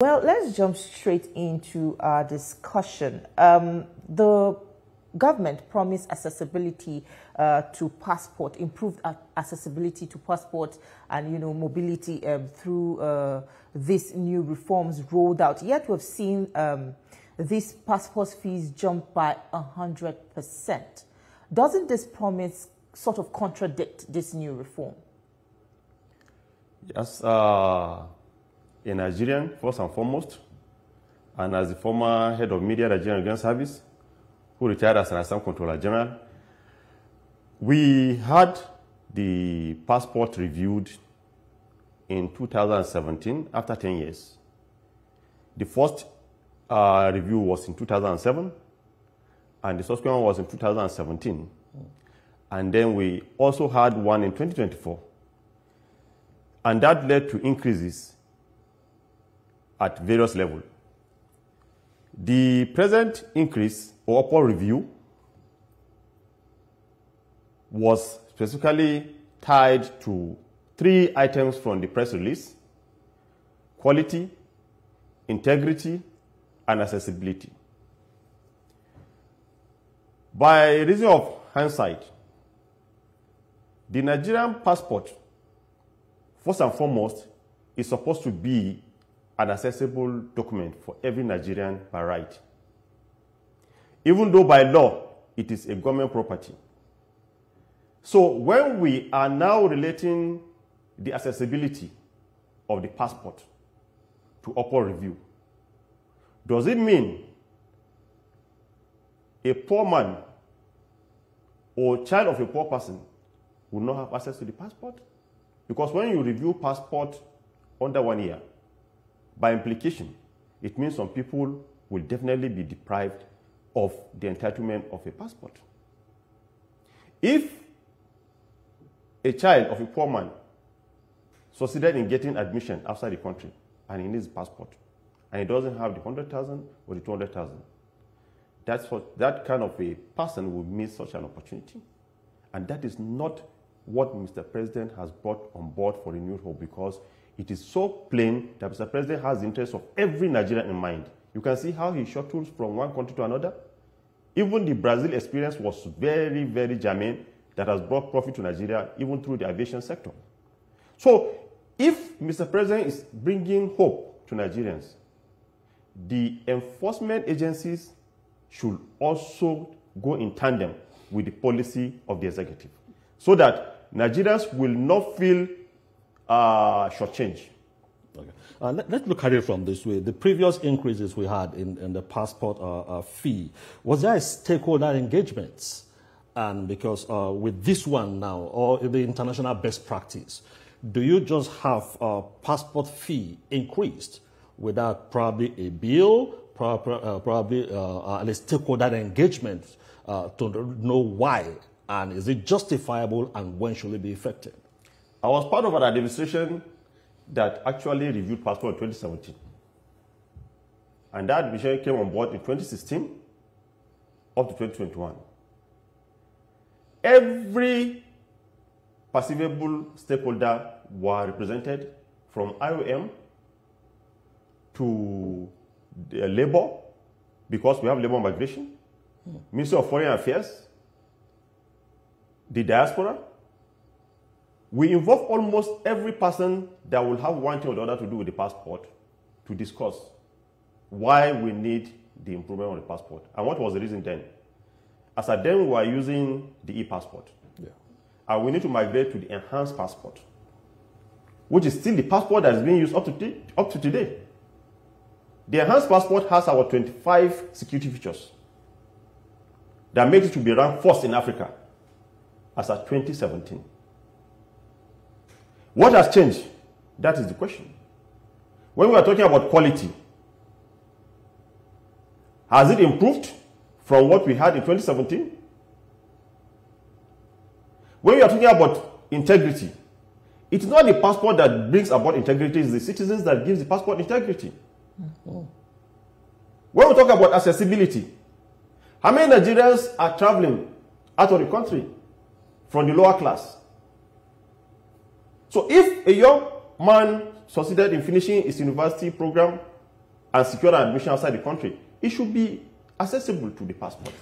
Well, let's jump straight into our discussion. The government promised accessibility to passport, improved accessibility to passport and, mobility through these new reforms rolled out. Yet we've seen these passport fees jump by 100%. Doesn't this promise sort of contradict this new reform? Yes, a Nigerian, first and foremost, and as the former head of media Nigerian Grand Service, who retired as an Assistant Controller General, we had the passport reviewed in 2017 after 10 years. The first review was in 2007, and the subsequent one was in 2017. And then we also had one in 2024. And that led to increases at various levels. The present increase or upward review was specifically tied to 3 items from the press release: quality, integrity, and accessibility. By reason of hindsight, the Nigerian passport, first and foremost, is supposed to be an accessible document for every Nigerian by right, even though by law it is a government property. So when we are now relating the accessibility of the passport to upward review, does it mean a poor man or child of a poor person will not have access to the passport? Because when you review passport under 1 year, by implication, it means some people will definitely be deprived of the entitlement of a passport. If a child of a poor man succeeded in getting admission outside the country and he needs a passport, and he doesn't have the 100,000 or the 200,000, that kind of a person will miss such an opportunity. And that is not what Mr. President has brought on board for Renewed Hope, because it is so plain that Mr. President has the interest of every Nigerian in mind. You can see how he shuttles from one country to another. Even the Brazil experience was very, very germane, that has brought profit to Nigeria, even through the aviation sector. So if Mr. President is bringing hope to Nigerians, the enforcement agencies should also go in tandem with the policy of the executive, so that Nigerians will not feel shortchanged. Okay. Let's look at it from this way. The previous increases we had in the passport fee, was there a stakeholder engagement? And because with this one now, or the international best practice, do you just have passport fee increased without probably a bill, probably at least stakeholder engagement to know why? And is it justifiable, and when should it be effective? I was part of an administration that actually reviewed passport in 2017. And that administration came on board in 2016 up to 2021. Every perceivable stakeholder were represented, from IOM to labor, because we have labor migration, Ministry of Foreign Affairs, the diaspora. We involve almost every person that will have one thing or the other to do with the passport to discuss why we need the improvement of the passport. And what was the reason then? As at then, we were using the e-passport. Yeah. And we need to migrate to the enhanced passport, which is still the passport that is being used up to today. The enhanced passport has our 25 security features that makes it to be ranked first in Africa as at 2017. What has changed? That is the question. When we are talking about quality, has it improved from what we had in 2017? When we are talking about integrity, it's not the passport that brings about integrity, it's the citizens that gives the passport integrity. Mm-hmm. When we talk about accessibility, how many Nigerians are traveling out of the country from the lower class? So if a young man succeeded in finishing his university program and secure admission outside the country, it should be accessible to the passport.